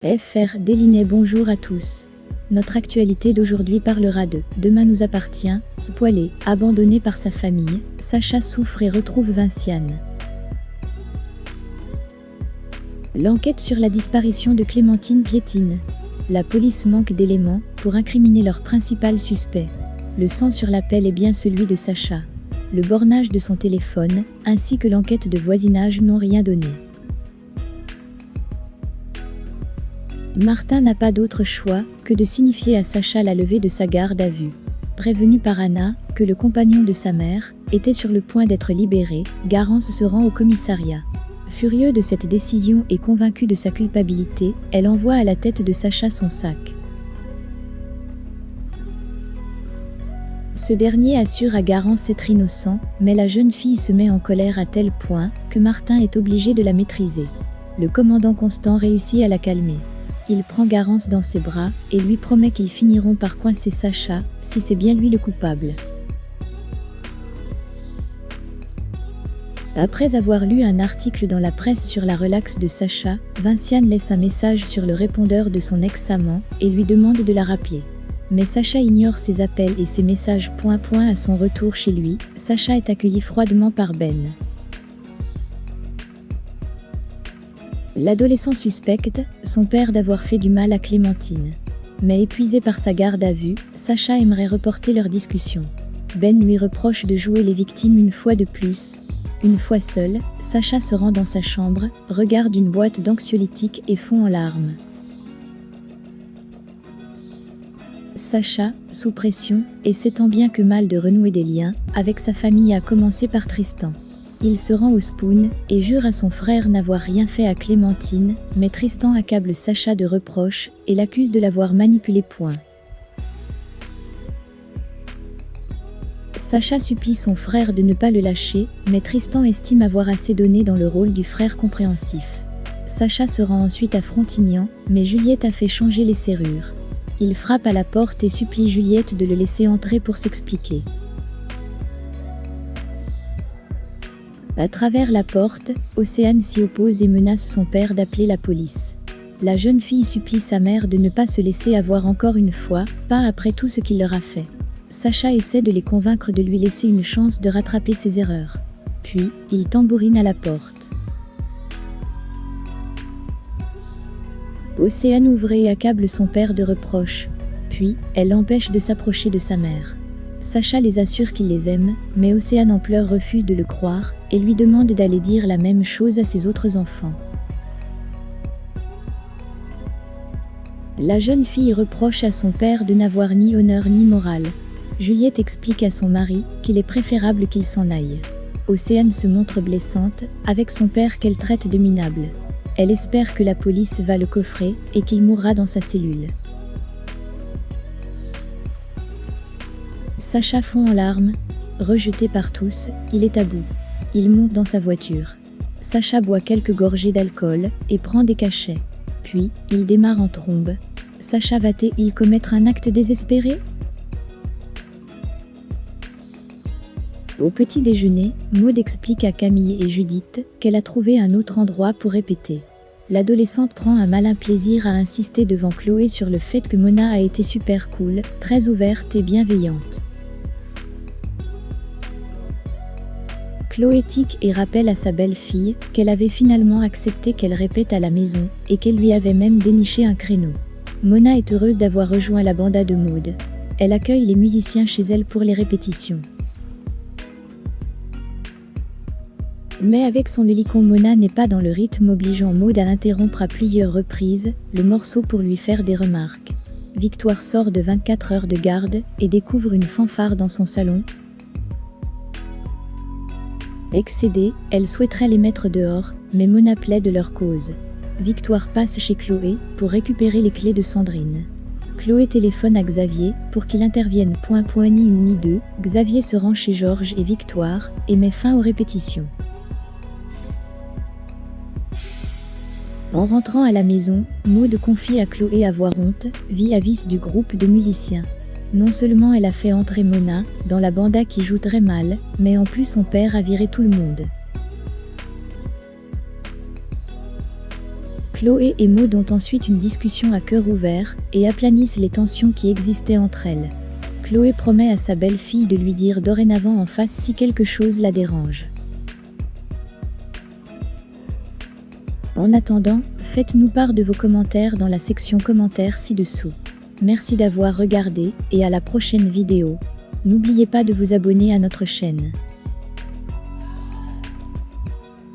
FR Délinet. Bonjour à tous. Notre actualité d'aujourd'hui parlera de « Demain nous appartient », spoilé, abandonné par sa famille, Sacha souffre et retrouve Vinciane. L'enquête sur la disparition de Clémentine piétine. La police manque d'éléments pour incriminer leur principal suspect. Le sang sur la pelle est bien celui de Sacha. Le bornage de son téléphone, ainsi que l'enquête de voisinage n'ont rien donné. Martin n'a pas d'autre choix que de signifier à Sacha la levée de sa garde à vue. Prévenu par Anna que le compagnon de sa mère était sur le point d'être libéré, Garance se rend au commissariat. Furieux de cette décision et convaincu de sa culpabilité, elle envoie à la tête de Sacha son sac. Ce dernier assure à Garance être innocent, mais la jeune fille se met en colère à tel point que Martin est obligé de la maîtriser. Le commandant Constant réussit à la calmer. Il prend Garance dans ses bras et lui promet qu'ils finiront par coincer Sacha si c'est bien lui le coupable. Après avoir lu un article dans la presse sur la relaxe de Sacha, Vinciane laisse un message sur le répondeur de son ex-amant et lui demande de la rappeler. Mais Sacha ignore ses appels et ses messages. À son retour chez lui, Sacha est accueilli froidement par Ben. L'adolescent suspecte son père d'avoir fait du mal à Clémentine. Mais épuisé par sa garde à vue, Sacha aimerait reporter leur discussion. Ben lui reproche de jouer les victimes une fois de plus. Une fois seul, Sacha se rend dans sa chambre, regarde une boîte d'anxiolytiques et fond en larmes. Sacha, sous pression, essaie tant bien que mal de renouer des liens avec sa famille, à commencer par Tristan. Il se rend au Spoon et jure à son frère n'avoir rien fait à Clémentine, mais Tristan accable Sacha de reproches et l'accuse de l'avoir manipulé. Sacha supplie son frère de ne pas le lâcher, mais Tristan estime avoir assez donné dans le rôle du frère compréhensif. Sacha se rend ensuite à Frontignan, mais Juliette a fait changer les serrures. Il frappe à la porte et supplie Juliette de le laisser entrer pour s'expliquer. À travers la porte, Océane s'y oppose et menace son père d'appeler la police. La jeune fille supplie sa mère de ne pas se laisser avoir encore une fois, pas après tout ce qu'il leur a fait. Sacha essaie de les convaincre de lui laisser une chance de rattraper ses erreurs. Puis, il tambourine à la porte. Océane ouvre et accable son père de reproches. Puis, elle l'empêche de s'approcher de sa mère. Sacha les assure qu'il les aime, mais Océane en pleurs refuse de le croire et lui demande d'aller dire la même chose à ses autres enfants. La jeune fille reproche à son père de n'avoir ni honneur ni morale. Juliette explique à son mari qu'il est préférable qu'il s'en aille. Océane se montre blessante avec son père qu'elle traite de minable. Elle espère que la police va le coffrer et qu'il mourra dans sa cellule. Sacha fond en larmes. Rejeté par tous, il est à bout. Il monte dans sa voiture. Sacha boit quelques gorgées d'alcool et prend des cachets. Puis, il démarre en trombe. Sacha va-t-il commettre un acte désespéré? Au petit déjeuner, Maud explique à Camille et Judith qu'elle a trouvé un autre endroit pour répéter. L'adolescente prend un malin plaisir à insister devant Chloé sur le fait que Mona a été super cool, très ouverte et bienveillante. Chloé tique et rappelle à sa belle-fille qu'elle avait finalement accepté qu'elle répète à la maison et qu'elle lui avait même déniché un créneau. Mona est heureuse d'avoir rejoint la banda de Maud. Elle accueille les musiciens chez elle pour les répétitions. Mais avec son hélicon, Mona n'est pas dans le rythme, obligeant Maud à interrompre à plusieurs reprises le morceau pour lui faire des remarques. Victoire sort de 24 heures de garde et découvre une fanfare dans son salon. Excédée, elle souhaiterait les mettre dehors, mais Mona plaide leur cause. Victoire passe chez Chloé pour récupérer les clés de Sandrine. Chloé téléphone à Xavier pour qu'il intervienne. Ni une ni deux, Xavier se rend chez Georges et Victoire et met fin aux répétitions. En rentrant à la maison, Maud confie à Chloé avoir honte vis-à-vis du groupe de musiciens. Non seulement elle a fait entrer Mona dans la banda qui joue très mal, mais en plus son père a viré tout le monde. Chloé et Maud ont ensuite une discussion à cœur ouvert et aplanissent les tensions qui existaient entre elles. Chloé promet à sa belle-fille de lui dire dorénavant en face si quelque chose la dérange. En attendant, faites-nous part de vos commentaires dans la section commentaires ci-dessous. Merci d'avoir regardé et à la prochaine vidéo. N'oubliez pas de vous abonner à notre chaîne.